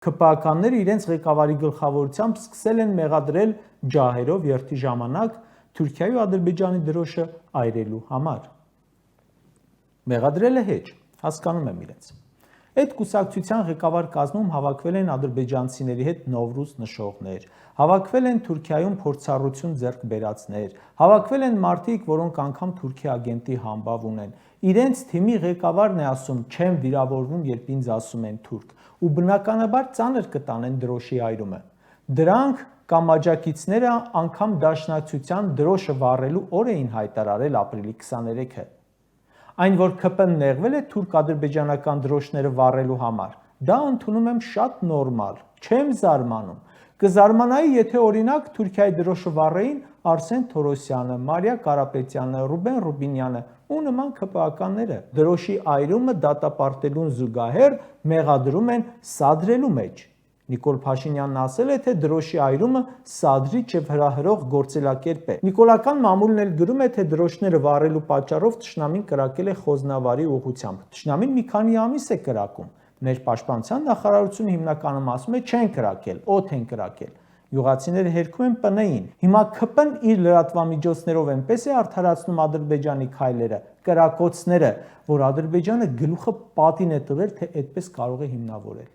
ՔՊԱ-ականները իրենց ղեկավարի գլխավորությամբ սկսել են մեղադրել ջահերով երթի ժամանակ Թուրքիայի ու Ադրբեջանի դրոշը այրելու համար։ Մեղադրելը հեչ, հասկանում եմ իրենց։ Այդ կուսակցության ղեկավար կազմում հավաքվել են ադրբեջանցիների հետ Նովրուզ նշողներ, հավաքվել են Թուրքիայում փորձառություն ձեռք բերածներ, հավաքվել են մարդիկ, որոնք անգամ Թուրքի ագենտի համբավ ունեն։ Իրենց թիմի ղեկավարն է ասում՝ չեմ վիրավորվում, երբ ինձ ասում են թուրք, ու բնականաբար ծանր կտանեն դրոշի այրումը։ Դրանք կամ աջակիցները անգամ Դաշնակցության դրոշը վառելու օր էին հայտարարել ապրիլի 23-ը։ Այն, որ ՔՊ-ն նեղվել է թուրք-ադրբեջանական դրոշները վառելու համար, դա ընդունում եմ շատ նորմալ, չեմ զարմանում։ Կզարմանայի, եթե օրինակ Թուրքիայի դրոշը վառեին Արսեն Թորոսյանը, Մարիա Կարապետյանը, Ռուբեն Ռուբինյանը ու նման ՔՊԱ-ականները։ Դրոշի այրումը դատապարտելուն զուգահեռ մեղադրում են սադրելու մեջ։ Նիկոլ Փաշինյանն ասել է, թե դրոշի այրումը սադրիչ եւ հրահրող գործելակերպ է։ Նիկոլական մամուլն էլ գրում է, թե դրոշները վառելու պատճառով թշնամին կրակել է Խոզնավարի ուղղությամբ։ Թշնամին մի քանի ամիս է կրակում։ Մեր պաշտպանության նախարարությունը հիմնականում ասում է չեն կրակել, օդ են կրակել։ Յուղացիները հերքում են ՊՆ-ին։ Հիմա ՔՊ-ն իր լրատվամիջոցներով այնպես է արդարացնում Ադրբեջանի քայլերը, կրակոցները, որ Ադրբեջանը գլուխը պատին է տվել, թե այդպես կարող է հիմնավորել։